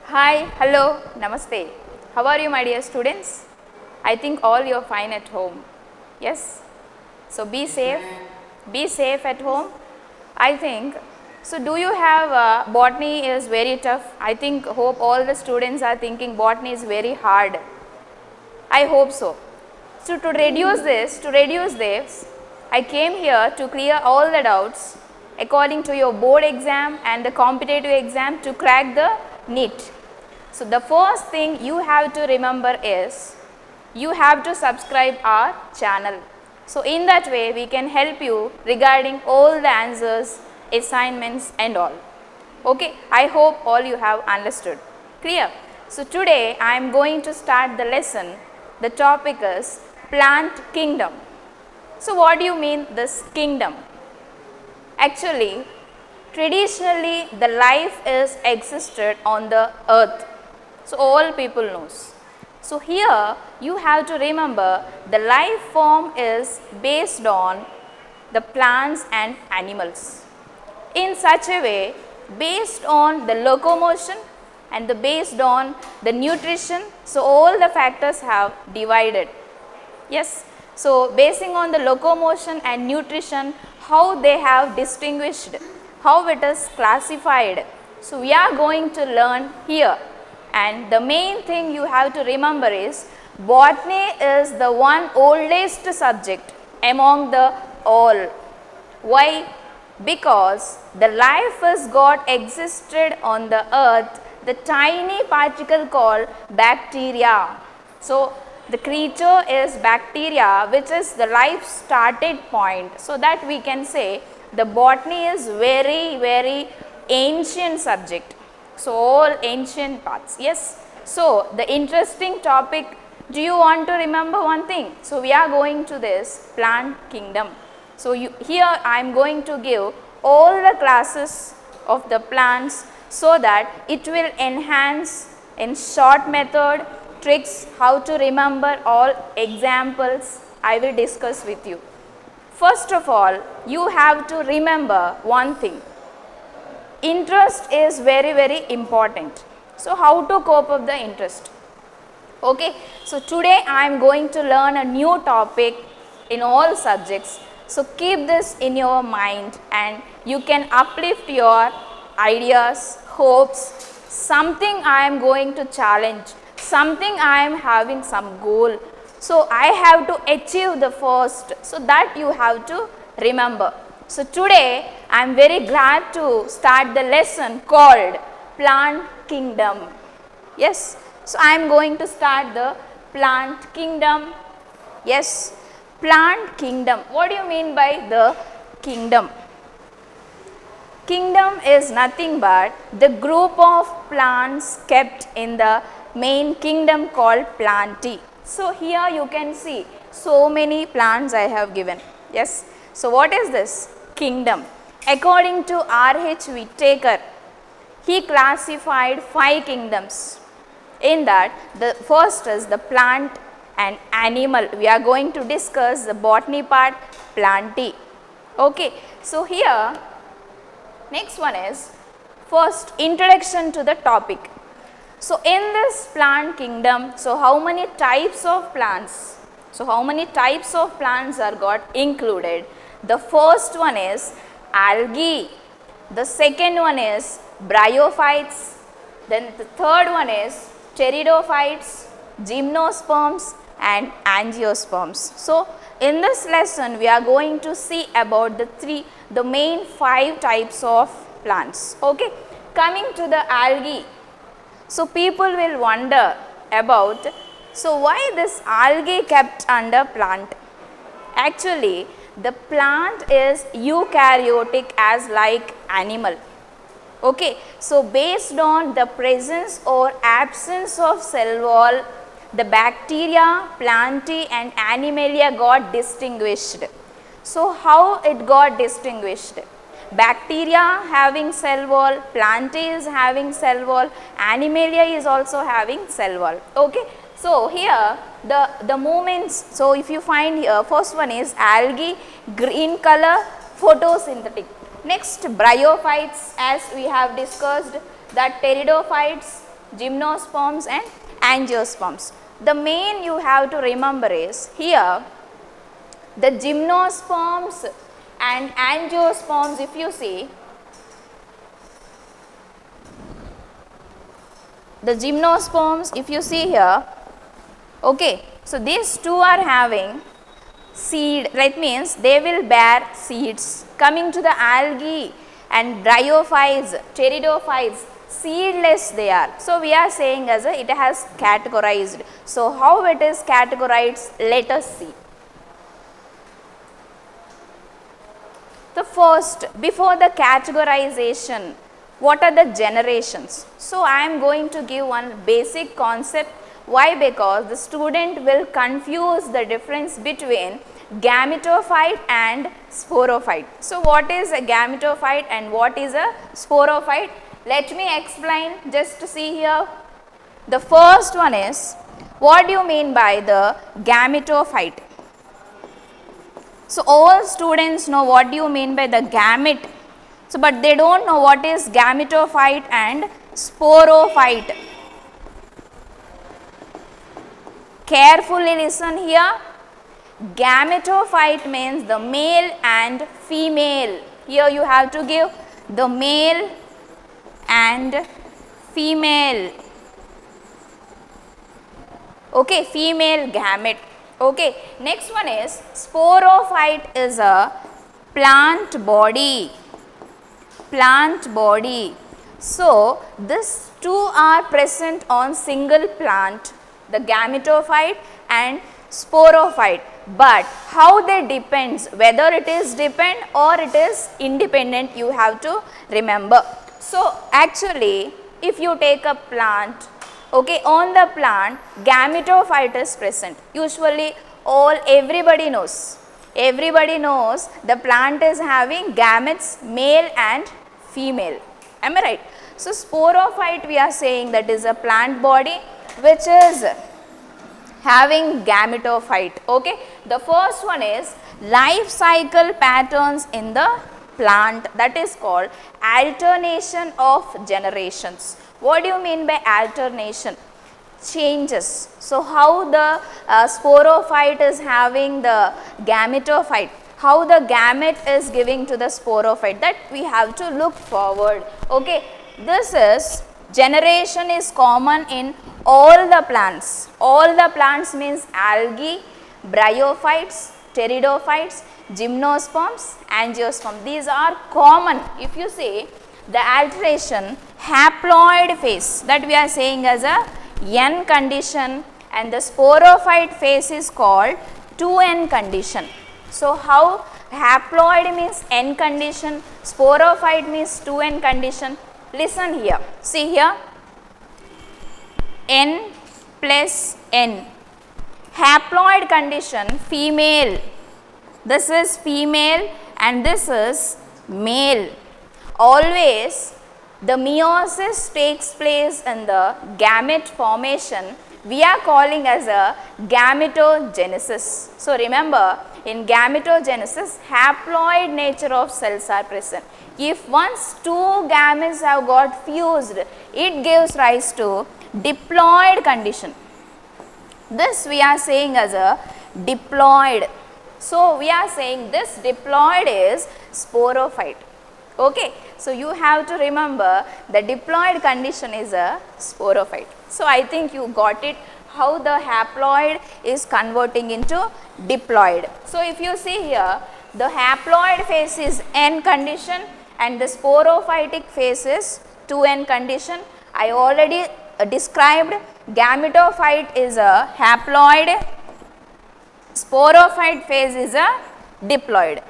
Hi, hello, namaste. How are you, my dear students? I think all you are fine at home. Yes? So be safe. Be safe at home. I think. So do you have botany is very tough. I think hope all the students are thinking botany is very hard. I hope so. So to reduce this, I came here to clear all the doubts according to your board exam and the competitive exam to crack the NEET. So the first thing you have to remember is you have to subscribe our channel. So in that way we can help you regarding all the answers, assignments and all. Okay, I hope all you have understood. Clear? So today I am going to start the lesson. The topic is plant kingdom. So what do you mean this kingdom? Actually, traditionally the life is existed on the earth. So all people knows. So here you have to remember the life form is based on the plants and animals. In such a way, based on the locomotion and based on the nutrition, so all the factors have divided. Yes. So basing on the locomotion and nutrition, how they have distinguished, how it is classified. So we are going to learn here. And the main thing you have to remember is botany is the one oldest subject among the all. Why? Because the life has got existed on the earth, the tiny particle called bacteria. So the creature is bacteria, which is the life started point. So that we can say the botany is very ancient subject. So all ancient parts. Yes. So the interesting topic, do you want to remember one thing? So we are going to this plant kingdom. So here I am going to give all the classes of the plants so that it will enhance in short method tricks how to remember all examples I will discuss with you. First of all, you have to remember one thing. Interest is very important. So how to cope up the interest? Okay. So today I am going to learn a new topic in all subjects. So keep this in your mind and you can uplift your ideas, hopes, something I am going to challenge, something I am having some goal. So I have to achieve the first, so that you have to remember. So today I am very glad to start the lesson called plant kingdom. Yes. So I am going to start the plant kingdom. Yes. Plant kingdom. What do you mean by the kingdom? Kingdom is nothing but the group of plants kept in the main kingdom called plantae. So here you can see so many plants I have given. Yes. So what is this? Kingdom. According to R.H. Whittaker, he classified 5 kingdoms. In that, the first is the plant and animal. We are going to discuss the botany part, plantae. Okay. So here, next one is first introduction to the topic. So in this plant kingdom, so how many types of plants? So how many types of plants are got included? The first one is algae, the second one is bryophytes, then the third one is pteridophytes, gymnosperms and angiosperms. So in this lesson we are going to see about the main 5 types of plants. Okay. Coming to the algae, so people will wonder about, so why this algae kept under plant? Actually the plant is eukaryotic as like animal. Okay. So based on the presence or absence of cell wall, the bacteria, plantae and animalia got distinguished. So how it got distinguished? Bacteria having cell wall, plantae is having cell wall, animalia is also having cell wall. Okay. So here the movements, so if you find here, first one is algae, green color, photosynthetic. Next bryophytes, as we have discussed, that pteridophytes, gymnosperms and angiosperms. The main you have to remember is here the gymnosperms and angiosperms, if you see, the gymnosperms, if you see here, okay, so these two are having seed, that means they will bear seeds. Coming to the algae and bryophytes, pteridophytes, seedless they are. So we are saying as it has categorized. So how it is categorized, let us see. The first, before the categorization, what are the generations? So I am going to give one basic concept. Why? Because the student will confuse the difference between gametophyte and sporophyte. So what is a gametophyte and what is a sporophyte? Let me explain, just to see here. The first one is, what do you mean by the gametophyte? So all students know what do you mean by the gamete. So but they don't know what is gametophyte and sporophyte. Carefully listen here. Gametophyte means the male and female. Here you have to give the male and female. Okay, female gamete. Okay, next one is sporophyte is a plant body. Plant body. So these two are present on single plant, the gametophyte and sporophyte. But how they depends, whether it is depend or it is independent, you have to remember. So actually if you take a plant, okay, on the plant gametophyte is present. Usually everybody knows the plant is having gametes, male and female. Am I right? So sporophyte we are saying that is a plant body which is having gametophyte. Okay, the first one is life cycle patterns in the plant, that is called alternation of generations. What do you mean by alternation? Changes. So how the sporophyte is having the gametophyte, how the gamete is giving to the sporophyte, that we have to look forward. Okay, this is generation is common in all the plants. All the plants means algae, bryophytes, pteridophytes, gymnosperms, angiosperms. These are common. If you say the alteration haploid phase, that we are saying as a N condition, and the sporophyte phase is called 2N condition. So how haploid means N condition, sporophyte means 2N condition. Listen here, see here, N plus N. Haploid condition, female, this is female and this is male. Always the meiosis takes place in the gamete formation, we are calling as a gametogenesis. So remember, in gametogenesis haploid nature of cells are present. If once two gametes have got fused, it gives rise to diploid condition. This we are saying as a diploid. So we are saying this diploid is sporophyte. Okay, so you have to remember the diploid condition is a sporophyte. So I think you got it, how the haploid is converting into diploid. So if you see here, the haploid phase is N condition and the sporophytic phase is 2N condition. I already described gametophyte is a haploid, sporophyte phase is a diploid.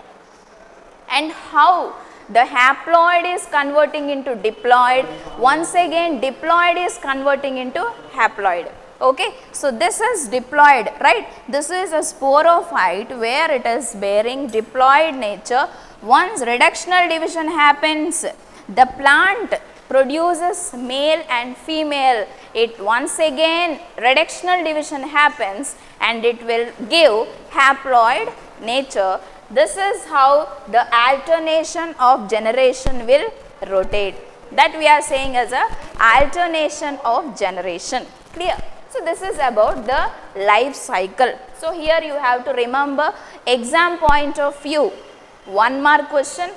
And how the haploid is converting into diploid, once again diploid is converting into haploid. Okay, so this is diploid, right? This is a sporophyte where it is bearing diploid nature. Once reductional division happens, the plant produces male and female. It once again reductional division happens and it will give haploid nature. This is how the alternation of generation will rotate. That we are saying as a alternation of generation. Clear? So this is about the life cycle. So here you have to remember exam point of view. 1 mark question.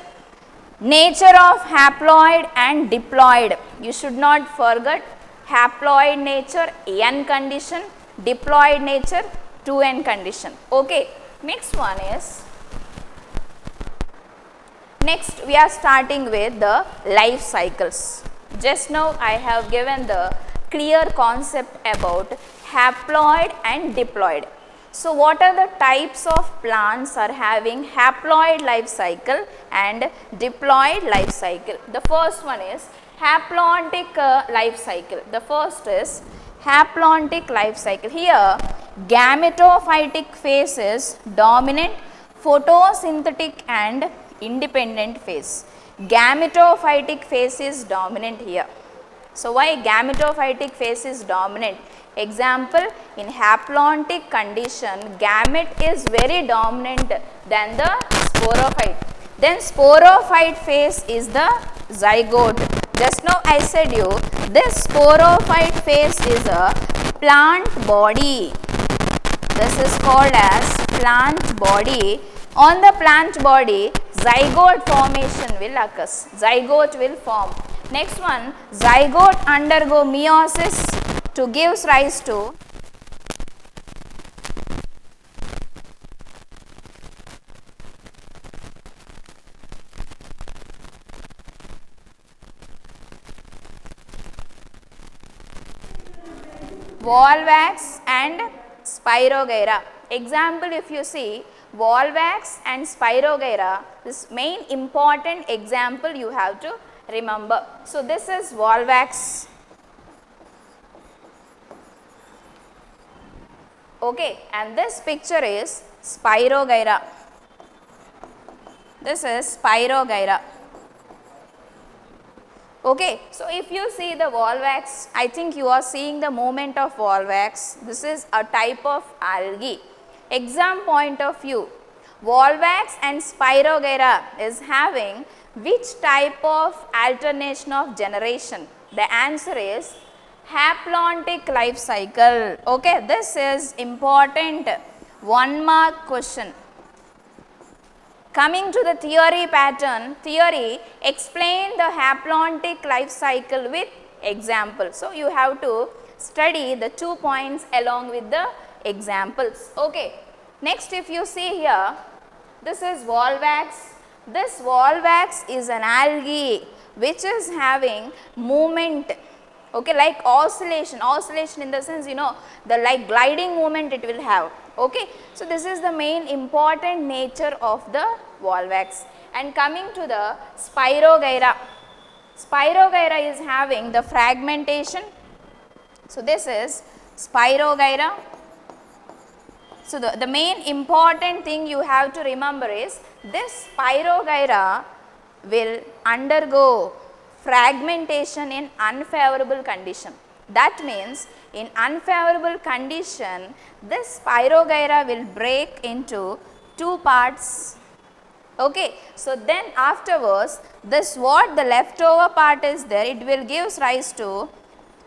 Nature of haploid and diploid. You should not forget haploid nature N condition, diploid nature 2N condition. Okay. Next one is, next we are starting with the life cycles. Just now I have given the clear concept about haploid and diploid. So what are the types of plants are having haploid life cycle and diploid life cycle? The first one is haplontic life cycle. The first is haplontic life cycle. Here gametophytic phase is dominant, photosynthetic and independent phase. Gametophytic phase is dominant here. So why gametophytic phase is dominant? Example, in haplontic condition, gamete is very dominant than the sporophyte. Then sporophyte phase is the zygote. Just now I said you, this sporophyte phase is a plant body. This is called as plant body. On the plant body, zygote formation will occur. Zygote will form. Next one, zygote undergo meiosis to gives rise to Volvax and Spirogyra. Example, if you see Volvax and Spirogyra, this main important example you have to remember. So this is Volvax. Okay, and this picture is Spirogyra. This is Spirogyra. Okay, so if you see the Volvax, I think you are seeing the movement of Volvax. This is a type of algae. Exam point of view, Volvax and Spirogyra is having which type of alternation of generation? The answer is haplontic life cycle. Okay, this is important 1 mark question. Coming to the theory pattern, theory explain the haplontic life cycle with examples. So you have to study the 2 points along with the examples. Okay. Next, if you see here, this is Volvax. This Volvax is an algae which is having movement, okay, like oscillation in the sense, you know, the like gliding movement it will have. Okay. So this is the main important nature of the Volvax. And coming to the Spirogyra, Spirogyra is having the fragmentation. So this is Spirogyra. So the main important thing you have to remember is this Spirogyra will undergo fragmentation in unfavorable condition. That means in unfavorable condition, this Spirogyra will break into 2 parts. Okay. So then afterwards, this what the leftover part is there, it will give rise to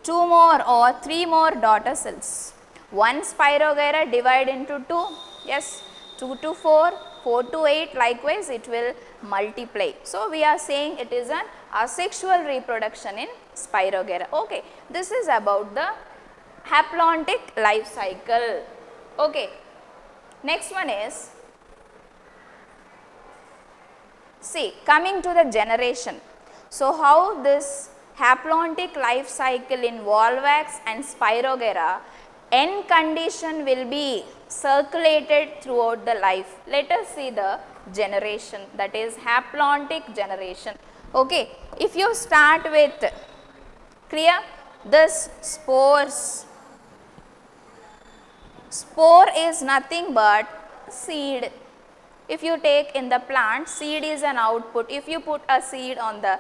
2 more or 3 more daughter cells. One Spirogyra divide into 2, yes, 2 to 4, 4 to 8, likewise it will multiply. So we are saying it is an asexual reproduction in Spirogyra. Okay. This is about the haplontic life cycle. Okay. Next one is, see, coming to the generation. So how this haplontic life cycle in Volvax and Spirogyra, N condition will be circulated throughout the life. Let us see the generation, that is haplontic generation. Okay. If you start with, clear, this spores. Spore is nothing but seed. If you take in the plant, seed is an output. If you put a seed on the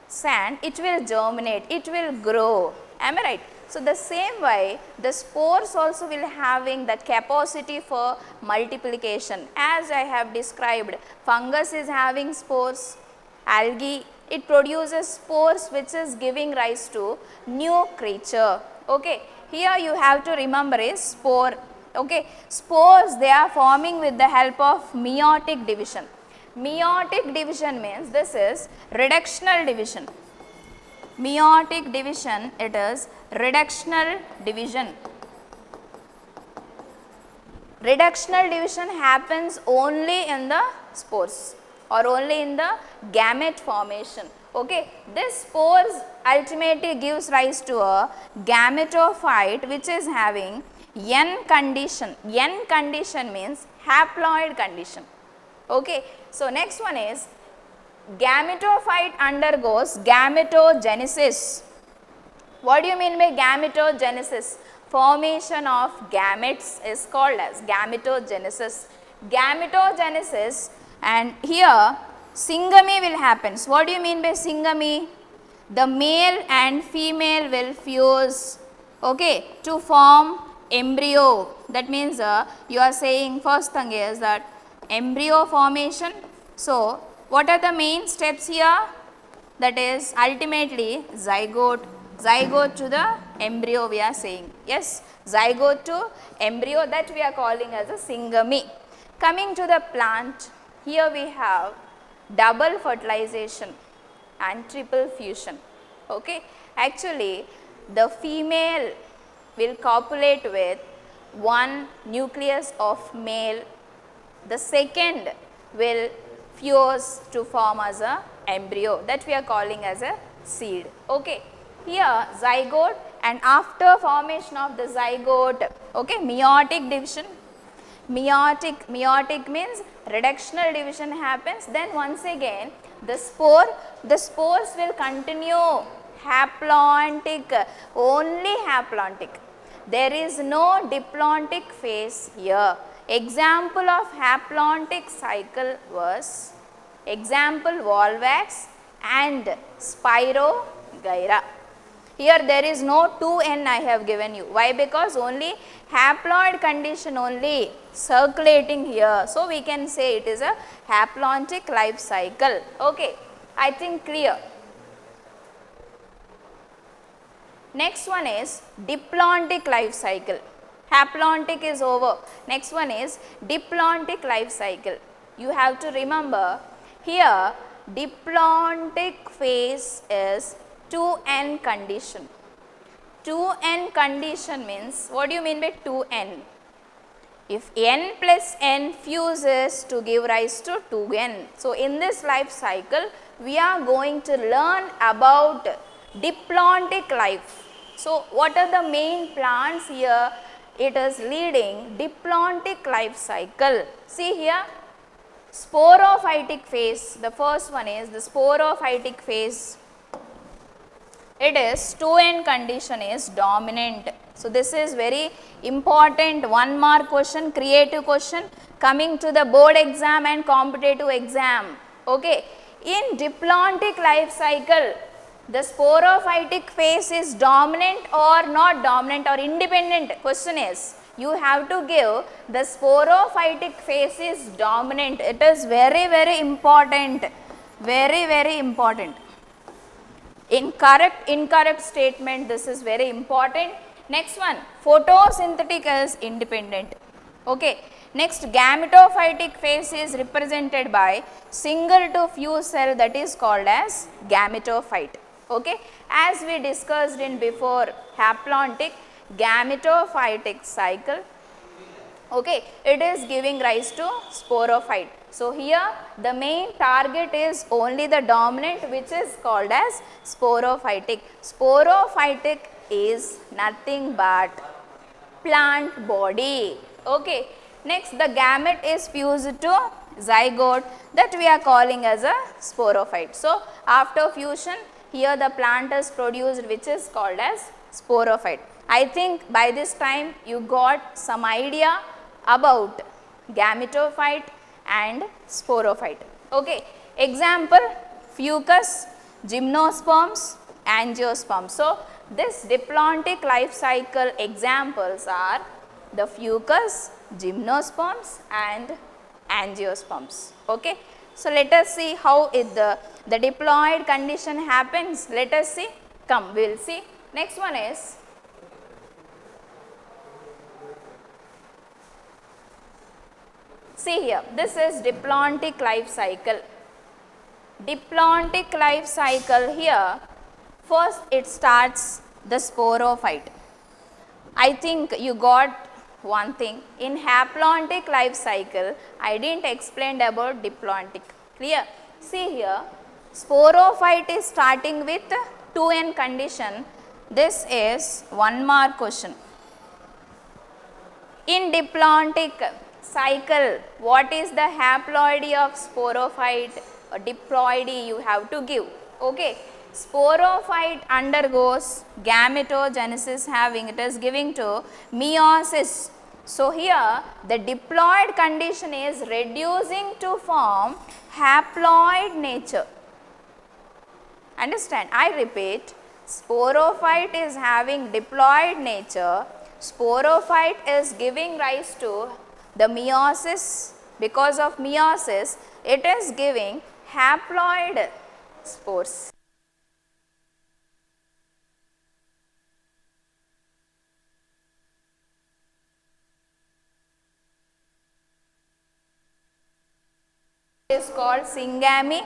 sand, it will germinate, it will grow. Am I right? So the same way, the spores also will having the capacity for multiplication. As I have described, fungus is having spores, algae it produces spores which is giving rise to new creature. Okay. Here you have to remember is spore. Okay. Spores, they are forming with the help of meiotic division. Meiotic division means this is reductional division. Meiotic division, it is reductional division. Reductional division happens only in the spores or only in the gamete formation. Okay. This spores ultimately gives rise to a gametophyte which is having N condition. N condition means haploid condition. Okay. So, next one is gametophyte undergoes gametogenesis. What do you mean by gametogenesis? Formation of gametes is called as gametogenesis. Gametogenesis, and here syngamy will happen. So, what do you mean by syngamy? The male and female will fuse, okay, to form embryo. That means you are saying first thing is that embryo formation. So, what are the main steps here? That is ultimately zygote. Zygote to the embryo we are saying. Yes, zygote to embryo, that we are calling as a syngamy. Coming to the plant, here we have double fertilization and triple fusion. Okay. Actually, the female will copulate with one nucleus of male, the second will fuse to form as a embryo, that we are calling as a seed. Okay. Here zygote, and after formation of the zygote, okay, meiotic division. Meiotic means reductional division happens, then once again the spores will continue haplontic, only haplontic. There is no diplontic phase here. Example of haplontic cycle was example Volvax and Spirogyra. Here there is no 2n I have given you. Why? Because only haploid condition only circulating here. So, we can say it is a haplontic life cycle. Okay. I think clear. Next one is diplontic life cycle. Haplontic is over. Next one is diplontic life cycle. You have to remember here diplontic phase is 2n condition. 2n condition means, what do you mean by 2n? If n plus n fuses to give rise to 2n. So, in this life cycle we are going to learn about diplontic life. So, what are the main plants here? It is leading diplontic life cycle. See here, sporophytic phase, the first one is the sporophytic phase. It is 2n condition is dominant. So, this is very important 1 mark question, creative question coming to the board exam and competitive exam. Okay. In diplontic life cycle, the sporophytic phase is dominant or not dominant or independent? Question is, you have to give the sporophytic phase is dominant. It is very important, very important. Incorrect statement, this is very important. Next one, photosynthetic is independent. Okay. Next, gametophytic phase is represented by single to fuse cell, that is called as gametophyte. Okay. As we discussed in before haplontic gametophytic cycle, okay, it is giving rise to sporophyte. So, here the main target is only the dominant, which is called as sporophytic. Sporophytic is nothing but plant body. Okay. Next, the gamete is fused to zygote, that we are calling as a sporophyte. So, after fusion, here the plant is produced, which is called as sporophyte. I think by this time you got some idea about gametophyte and sporophyte. Okay. Example, fucus, gymnosperms, angiosperms. So, this diplontic life cycle examples are the fucus, gymnosperms and angiosperms. Okay. So, let us see how the diploid condition happens. Let us see. Come, we will see. Next one is see here, this is diplontic life cycle. Diplontic life cycle here, first it starts the sporophyte. I think you got one thing, in haplontic life cycle, I did not explain about diplontic, clear. See here, sporophyte is starting with 2n condition. This is one mark question. In diplontic cycle, what is the haploidy of sporophyte or diploidy you have to give, okay. Sporophyte undergoes gametogenesis, having it is giving to meiosis. So, here the diploid condition is reducing to form haploid nature. Understand? I repeat, sporophyte is having diploid nature, sporophyte is giving rise to the meiosis. Because of meiosis, it is giving haploid spores. Is called syngamy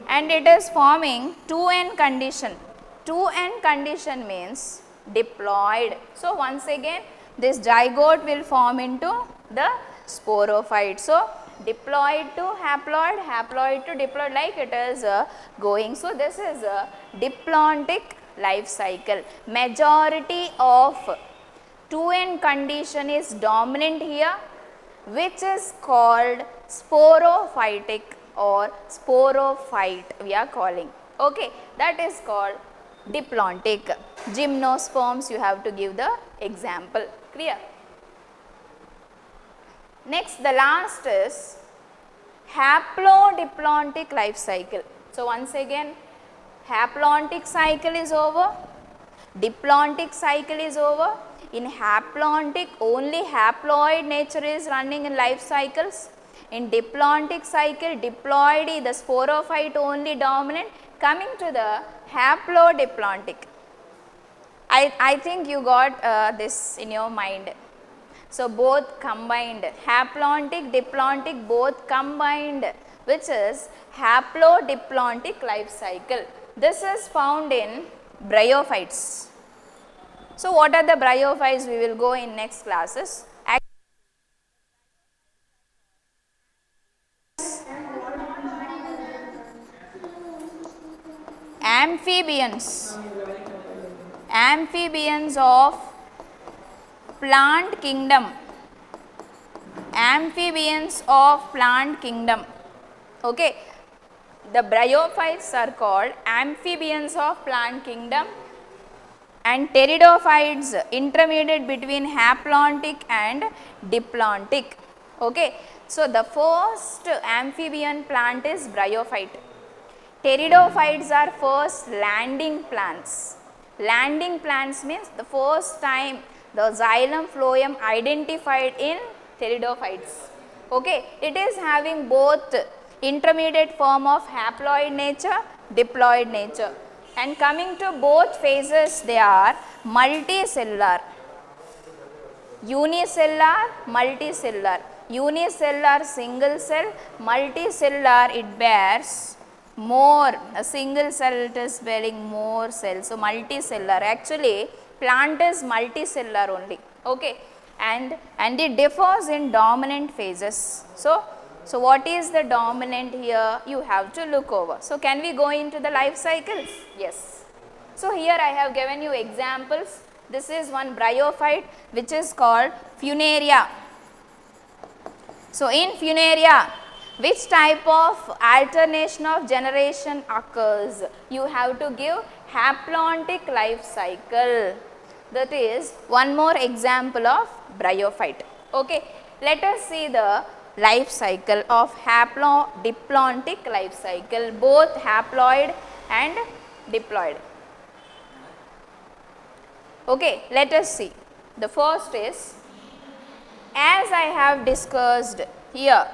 and it is forming 2n condition. 2n condition means diploid. So, once again this zygote will form into the sporophyte. So, diploid to haploid, haploid to diploid, like it is going. So, this is a diplontic life cycle. Majority of 2n condition is dominant here, which is called sporophytic or sporophyte we are calling, okay. That is called diplontic. Gymnosperms you have to give the example, clear. Next, the last is haplodiplontic life cycle. So, once again haplontic cycle is over, diplontic cycle is over. In haplontic, only haploid nature is running in life cycles. In diplontic cycle, diploidy, the sporophyte only dominant. Coming to the haplodiplontic, I think you got this in your mind. So, both combined, haplontic, diplontic both combined, which is haplodiplontic life cycle. This is found in bryophytes. So, what are the bryophytes? We will go in next classes. Amphibians, amphibians of plant kingdom, amphibians of plant kingdom, okay. The bryophytes are called amphibians of plant kingdom, and pteridophytes intermediate between haplontic and diplontic, okay. So, the first amphibian plant is bryophyte. Pteridophytes are first landing plants. Landing plants means the first time the xylem phloem identified in pteridophytes, okay. It is having both intermediate form of haploid nature, diploid nature. And coming to both phases, they are multicellular, unicellular, multicellular. Unicellular single cell, multicellular it bears more, a single cell it is bearing more cells. So, multicellular, actually plant is multicellular only, okay, and it differs in dominant phases. So, what is the dominant here? You have to look over. So, can we go into the life cycles? Yes. So, here I have given you examples. This is one bryophyte which is called Funaria. So, in Funaria, which type of alternation of generation occurs? You have to give haplontic life cycle. That is one more example of bryophyte, okay. Let us see the life cycle of haplodiplontic life cycle, both haploid and diploid, okay. Let us see. The first is, as I have discussed here,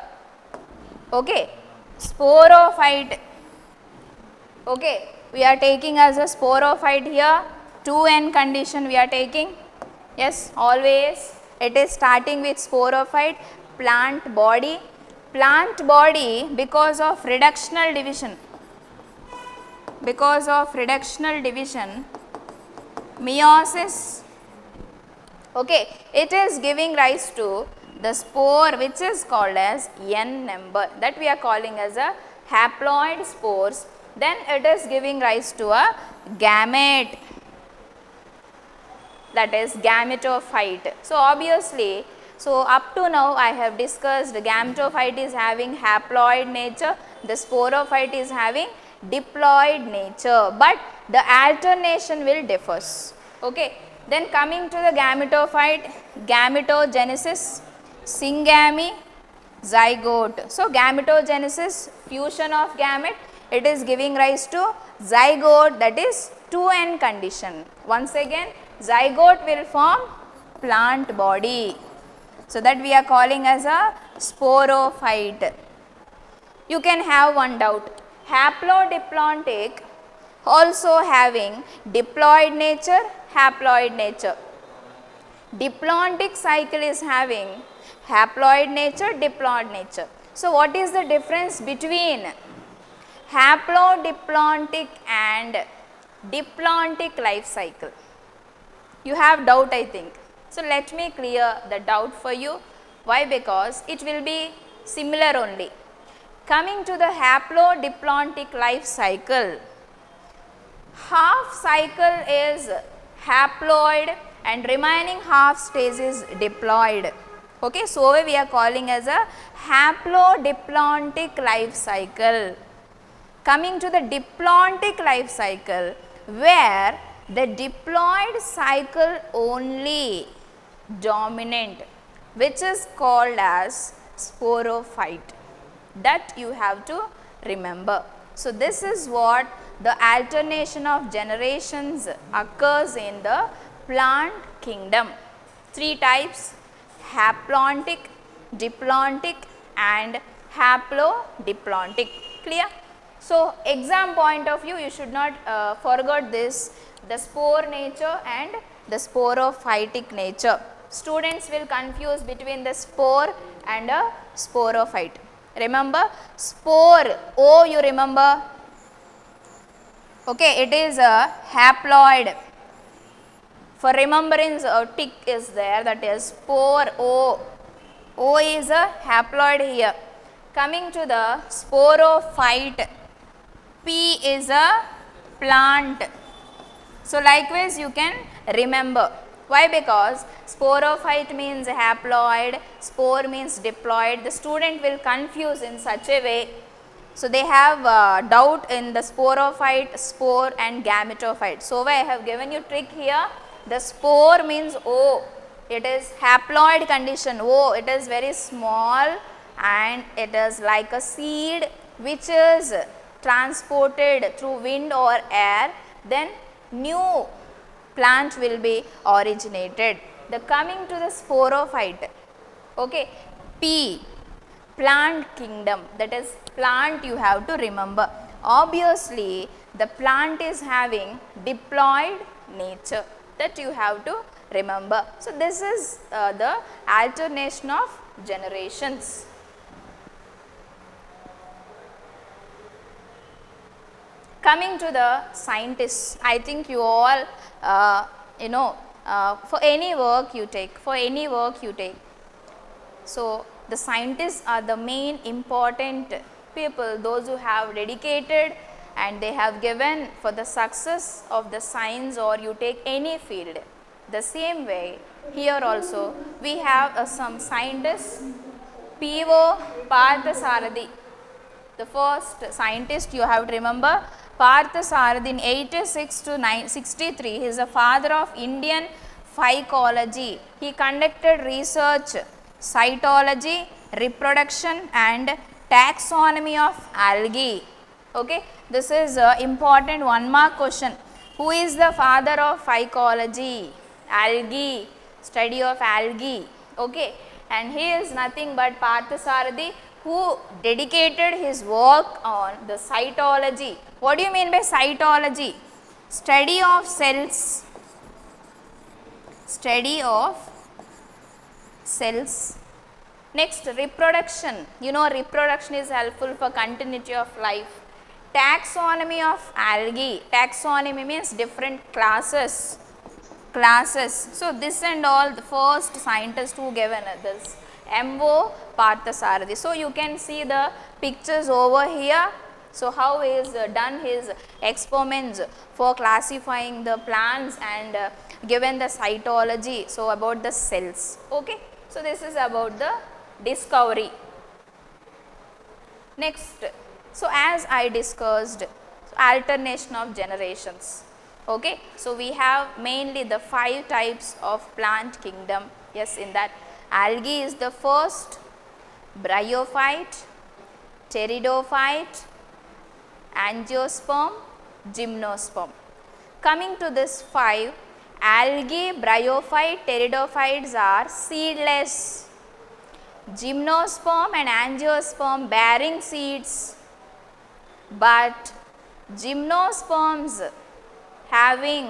okay, Sporophyte. Okay, we are taking as a sporophyte here, 2n condition we are taking. Yes, always it is starting with sporophyte, plant body. Plant body because of reductional division. Because of reductional division, meiosis. Okay, it is giving rise to the spore which is called as n number, that we are calling as a haploid spores. Then it is giving rise to a gamete, that is gametophyte. So obviously, so up to now I have discussed gametophyte is having haploid nature, the sporophyte is having diploid nature, but the alternation will differs. Okay. Then coming to the gametophyte, gametogenesis, syngamy, zygote. So gametogenesis, fusion of gamete, it is giving rise to zygote, that is 2n condition. Once again, zygote will form plant body. So that we are calling as a sporophyte. You can have one doubt, haplodiplontic also having diploid nature, haploid nature. Diplontic cycle is having haploid nature, diploid nature. So what is the difference between haplodiplontic and diplontic life cycle? You have doubt, I think. So let me clear the doubt for you. Why? Because it will be similar only. Coming to the haplodiplontic life cycle, half cycle is haploid and remaining half stage is diploid. Okay, so we are calling as a haplodiplontic life cycle. Coming to the diplontic life cycle, where the diploid cycle only dominant, which is called as sporophyte. That you have to remember. So this is what the alternation of generations occurs in the plant kingdom. 3 types: haplontic, diplontic and haplodiplontic. Clear? So exam point of view, you should not forget this, the spore nature and the sporophytic nature. Students will confuse between the spore and a sporophyte. Remember, spore, O you remember, okay, it is a haploid. For remembrance, a tick is there, that is spore, O. O is a haploid here. Coming to the sporophyte, P is a plant. So likewise you can remember. Why? Because sporophyte means haploid, spore means diploid. The student will confuse in such a way. So they have doubt in the sporophyte, spore and gametophyte. So I have given you trick here. The spore means O. It is haploid condition O. It is very small and it is like a seed which is transported through wind or air. Then new plant will be originated. The coming to the sporophyte, okay, P, plant kingdom, that is plant you have to remember. Obviously, the plant is having diploid nature, that you have to remember. So this is the alternation of generations. Coming to the scientists, I think you all for any work you take, so the scientists are the main important people, those who have dedicated and they have given for the success of the science, or you take any field. The same way here also we have some scientists. P.O. Parthasarathy, the first scientist you have to remember. Parthasarathy in 86 to 63, he is the father of Indian phycology. He conducted research, cytology, reproduction and taxonomy of algae. Okay, this is important 1 mark question. Who is the father of phycology? Algae, study of algae. Okay, and he is nothing but Parthasarathy, who dedicated his work on the cytology. What do you mean by cytology? Study of cells. Study of cells. Next, reproduction. You know, reproduction is helpful for continuity of life. Taxonomy of algae. Taxonomy means different classes. So this and all, the first scientist who given this, M.O. Parthasarathy. So you can see the pictures over here. So how he is done his experiments for classifying the plants and given the cytology. So about the cells. Okay. So this is about the discovery. Next, so as I discussed, alternation of generations. Okay, so we have mainly the 5 types of plant kingdom. Yes, in that algae is the first, bryophyte, pteridophyte, angiosperm, gymnosperm. Coming to this 5, algae, bryophyte, pteridophytes are seedless. Gymnosperm and angiosperm bearing seeds, but gymnosperms having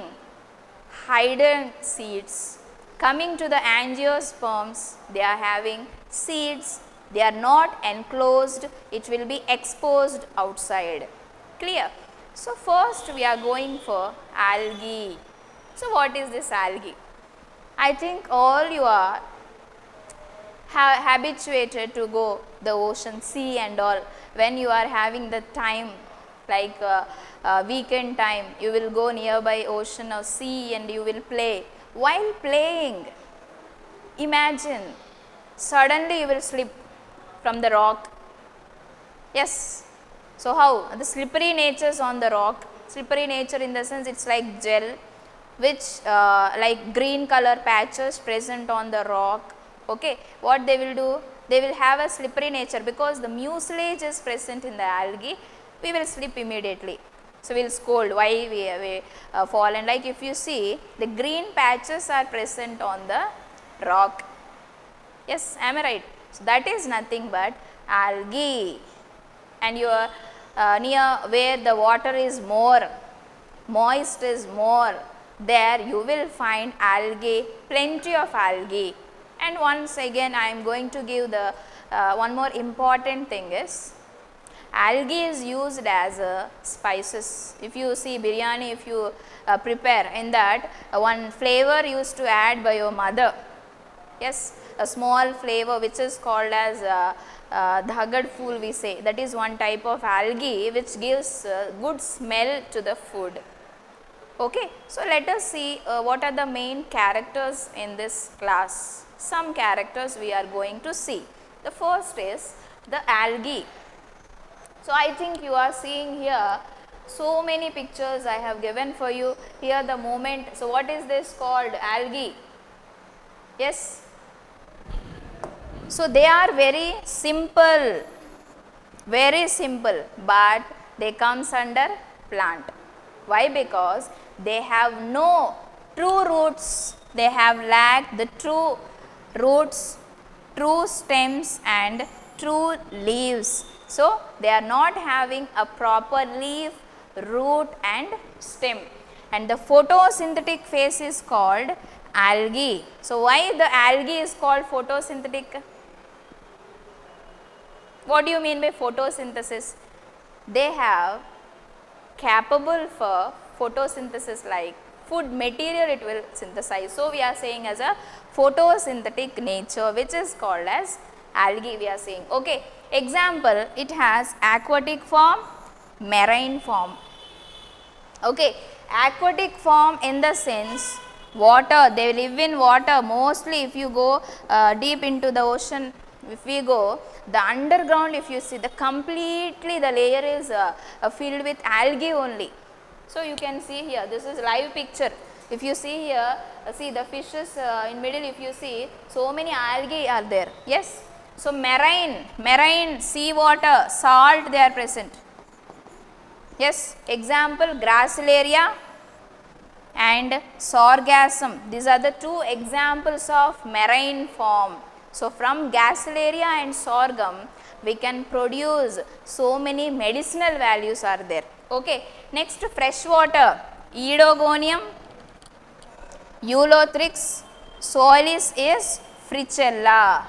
hidden seeds. Coming to the angiosperms, they are having seeds, they are not enclosed, it will be exposed outside. Clear? So first we are going for algae. So what is this algae? I think all you are habituated to go the ocean, sea and all. When you are having the time, like weekend time, you will go nearby ocean or sea and you will play. While playing, imagine suddenly you will slip from the rock. Yes. So how? The slippery natures on the rock. Slippery nature in the sense it's like gel, which like green color patches present on the rock. Okay. What they will do? They will have a slippery nature because the mucilage is present in the algae. We will slip immediately. So we will scold why we fall, and like if you see the green patches are present on the rock. Yes, am I right? So that is nothing but algae, and you are near where the water is more, moist is more, there you will find algae, plenty of algae. And once again I am going to give the one more important thing is, algae is used as spices. If you see biryani, if you prepare in that, one flavor used to add by your mother. Yes, a small flavor which is called as dhagad fool we say, that is one type of algae which gives good smell to the food. Okay, so let us see what are the main characters in this class. Some characters we are going to see. The first is the algae. So I think you are seeing here so many pictures I have given for you. Here the moment. So what is this called? Algae. Yes. So they are very simple, but they comes under plant. Why? Because they have no true roots. They have lacked the true roots, true stems and true leaves. So they are not having a proper leaf, root and stem, and the photosynthetic phase is called algae. So why the algae is called photosynthetic? What do you mean by photosynthesis? They have capable for photosynthesis, like food material it will synthesize. So we are saying as a photosynthetic nature, which is called as algae we are saying. Okay. Example, it has aquatic form, marine form. Okay. Aquatic form in the sense water, they live in water. Mostly if you go deep into the ocean, if we go the underground, if you see the completely the layer is filled with algae only. So you can see here, this is live picture. If you see here, see the fishes in middle, if you see so many algae are there. Yes. So marine sea water, salt they are present. Yes. Example, Gracilaria and Sargassum. These are the two examples of marine form. So from Gracilaria and sorghum we can produce so many medicinal values are there. Okay. Next, fresh water, Edogonium, Eulothrix, Solis is Fricella.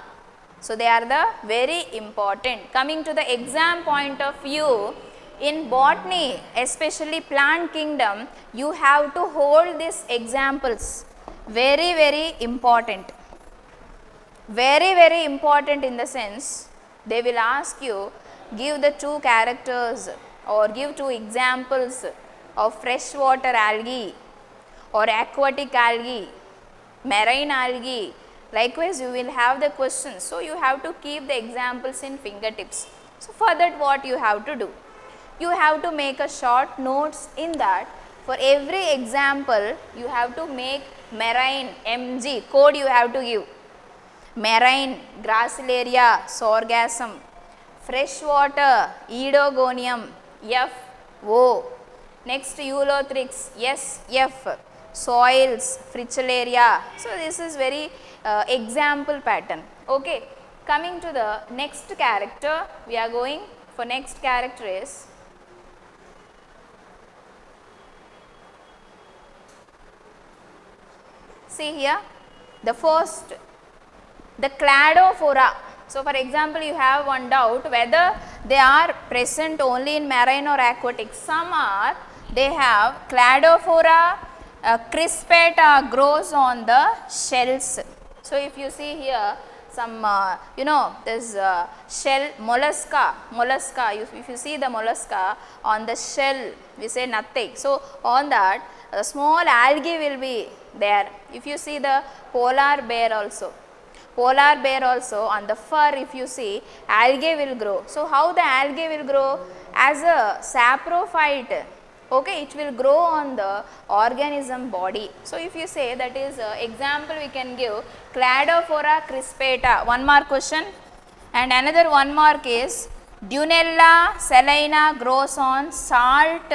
So, they are the very important. Coming to the exam point of view, in botany, especially plant kingdom, you have to hold these examples, very important. Very important in the sense, they will ask you, give the two characters or give two examples of freshwater algae or aquatic algae, marine algae. Likewise, you will have the questions. So, you have to keep the examples in fingertips. So, for that what you have to do? You have to make a short notes in that. For every example, you have to make marine, MG, code you have to give. Marine, Gracilaria, Sargassum, freshwater, Edogonium, FO. Next, Eulothrix, SF, soils, Fricelaria. So, this is very example pattern. Okay. Coming to the next character, we are going for next character is see here the first, the cladophora. So, for example, you have one doubt whether they are present only in marine or aquatic. Some are, they have cladophora crispata grows on the shells. So, if you see here some this shell mollusca, if you see the mollusca on the shell, we say nothing. So, on that a small algae will be there. If you see the polar bear also on the fur, if you see, algae will grow. So, how the algae will grow? As a saprophyte, okay, it will grow on the organism body. So, if you say that is example we can give Cladophora crispata. One mark question, and another 1 mark is Dunella salina grows on salt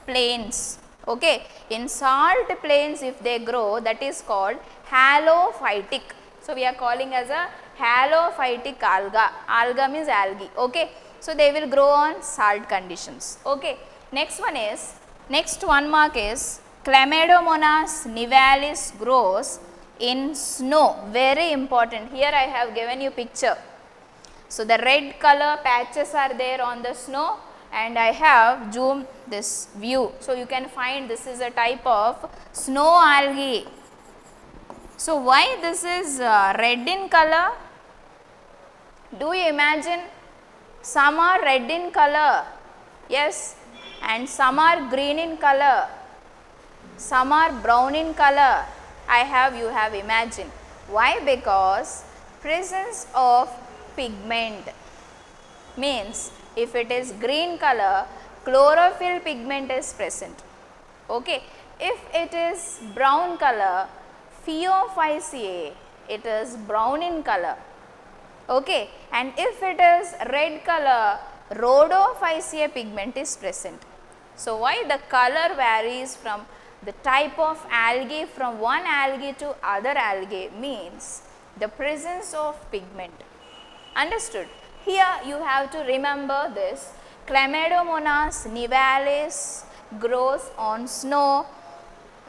plains. Okay, in salt plains if they grow, that is called halophytic. So, we are calling as a halophytic alga. Alga means algae. Okay. So, they will grow on salt conditions. Okay. Next one is, next 1 mark is Chlamydomonas nivalis grows in snow. Very important. Here I have given you picture. So, the red color patches are there on the snow, and I have zoomed this view. So, you can find this is a type of snow algae. So, why this is red in color? Do you imagine? Some are red in color, yes, and some are green in color, some are brown in color. You have imagined. Why? Because presence of pigment means if it is green color, chlorophyll pigment is present. Okay. If it is brown color, Phaeophyceae, it is brown in color. Okay. And if it is red color, Rhodophyceae pigment is present. So, why the color varies from the type of algae from one algae to other algae means the presence of pigment. Understood? Here you have to remember this. Chlamydomonas nivalis grows on snow.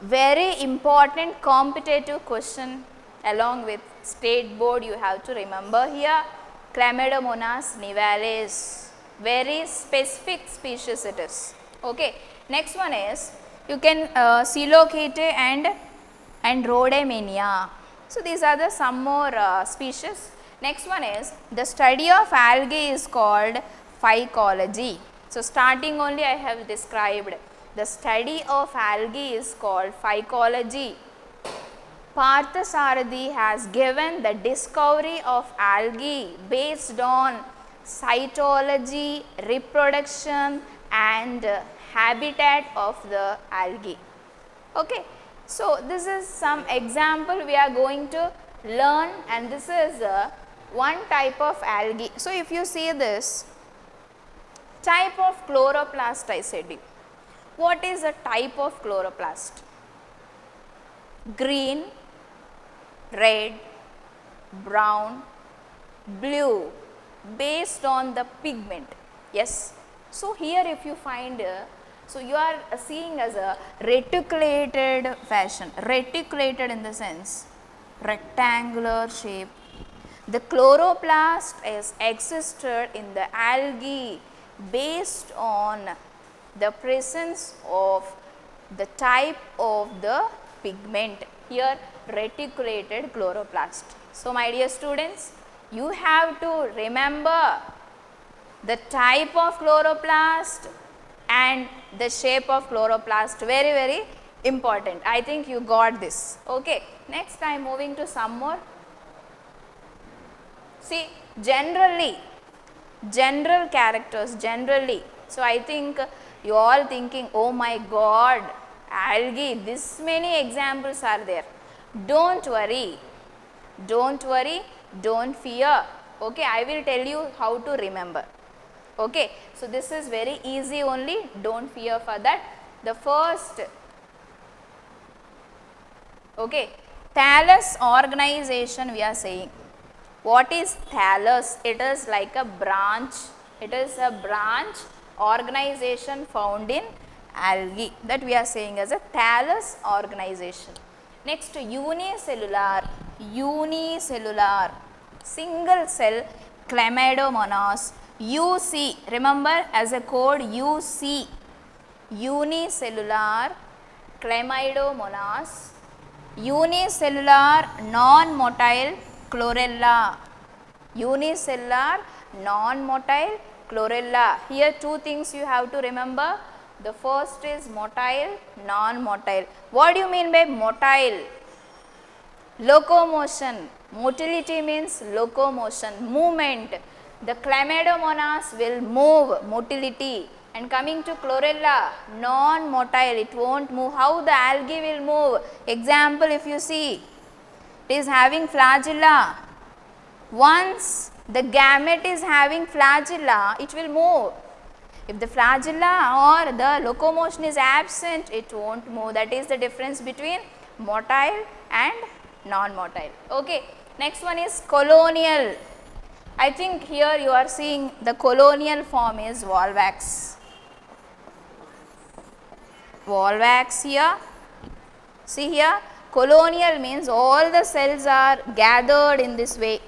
Very important competitive question along with state board, you have to remember here Chlamydomonas nivalis, very specific species it is. Okay. Next one is you can Coelocate and Rhodamania. So, these are the some more species. Next one is the study of algae is called phycology. So, starting only I have described the study of algae is called phycology. Parthasarathi has given the discovery of algae based on cytology, reproduction and habitat of the algae. Okay. So, this is some example we are going to learn, and this is one type of algae. So, if you see this type of chloroplast, I said, what is a type of chloroplast? Green, red, brown, blue, based on the pigment. Yes. So, here if you find, so you are seeing as a reticulated fashion, reticulated in the sense rectangular shape. The chloroplast is existed in the algae based on the presence of the type of the pigment, here reticulated chloroplast. So, my dear students, you have to remember the type of chloroplast and the shape of chloroplast, very very important. I think you got this. Okay. Next I am moving to some more. See, generally, general characters, generally. So, I think you all thinking, oh my god, algae, this many examples are there. Don't worry, don't worry, don't fear. Okay, I will tell you how to remember. Okay, so this is very easy only, don't fear for that. The first, okay, thallus organization we are saying. What is thallus? It is like a branch, it is a branch organization found in algae, that we are saying as a thallus organization. Next, unicellular, unicellular, single cell chlamydomonas, UC, remember as a code UC, unicellular chlamydomonas, unicellular non-motile chlorella, unicellular non-motile chlorella. Here two things you have to remember. The first is motile, non-motile. What do you mean by motile? Locomotion. Motility means locomotion, movement. The chlamydomonas will move, motility. And coming to chlorella, non-motile, it won't move. How the algae will move? Example, if you see, it is having flagella. Once the gamete is having flagella, it will move. If the flagella or the locomotion is absent, it won't move. That is the difference between motile and non-motile. Okay. Next one is colonial. I think here you are seeing the colonial form is Volvax. Volvax here. See here, colonial means all the cells are gathered in this way.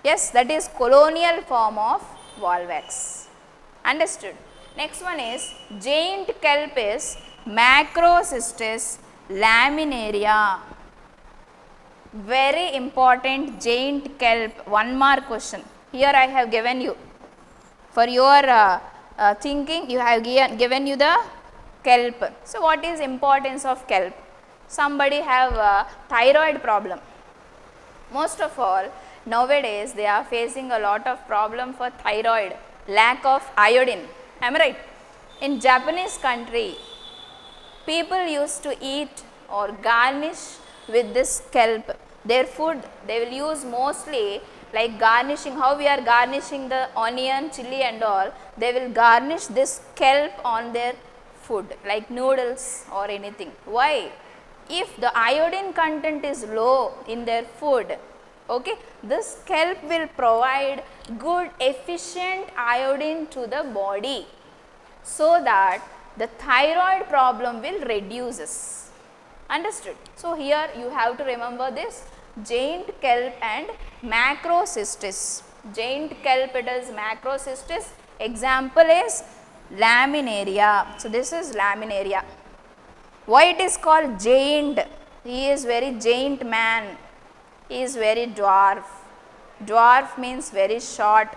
Yes, that is colonial form of Volvax. Understood. Next one is giant kelp is Macrocystis laminaria. Very important, giant kelp. One more question. Here I have given you. For your thinking, you have given you the kelp. So, what is importance of kelp? Somebody have a thyroid problem. Most of all, nowadays they are facing a lot of problem for thyroid, lack of iodine. Am I right? In Japanese country, people used to eat or garnish with this kelp. Their food they will use mostly like garnishing, how we are garnishing the onion, chili and all, they will garnish this kelp on their food like noodles or anything. Why? If the iodine content is low in their food, okay, this kelp will provide good efficient iodine to the body, so that the thyroid problem will reduces. Understood? So, here you have to remember this giant kelp and Macrocystis. Giant kelp, it is Macrocystis. Example is laminaria. So, this is laminaria. Why it is called giant? He is very giant man. He is very dwarf. Dwarf means very short.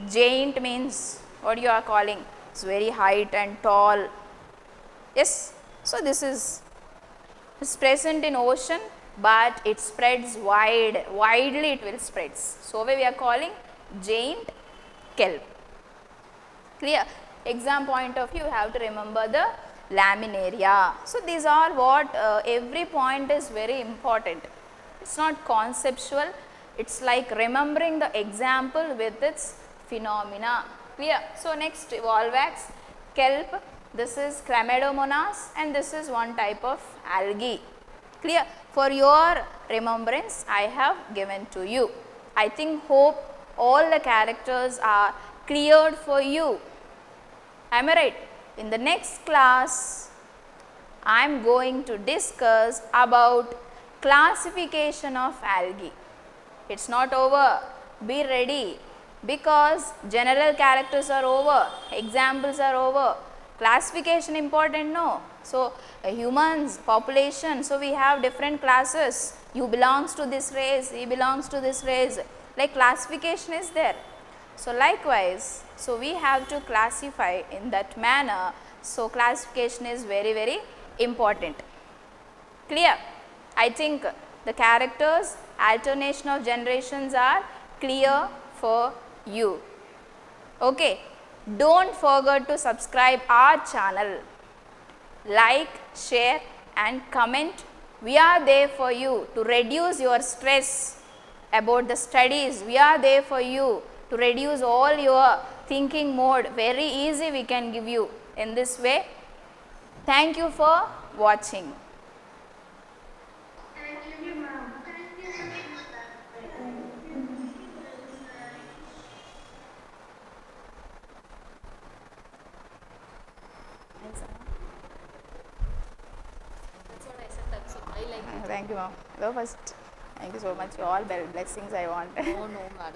Giant means what you are calling? It's very height and tall. Yes. So, this is present in ocean, but it spreads wide, widely it will spreads. So, we are calling giant kelp. Clear? Exam point of view, you have to remember the laminaria. So, these are what every point is very important. It is not conceptual, it is like remembering the example with its phenomena. Clear? So, next Volvax, kelp, this is Chlamydomonas and this is one type of algae. Clear? For your remembrance, I have given to you. I think hope all the characters are cleared for you. Am I right? In the next class, I am going to discuss about classification of algae. It's not over. Be ready, because general characters are over, examples are over, classification important, no. So, humans, population, so we have different classes, you belongs to this race, he belongs to this race, like classification is there. So, likewise, so we have to classify in that manner. So, classification is very, very important. Clear? I think the characters, alternation of generations are clear for you. Okay. Don't forget to subscribe our channel. Like, share and comment. We are there for you to reduce your stress about the studies. We are there for you to reduce all your thinking mode. Very easy we can give you in this way. Thank you for watching. Thank you, ma'am. Thank you so much. That's what I said. That's I like it. Thank you, ma'am. Go first. Thank you so much. All blessings I want. No, no, madam.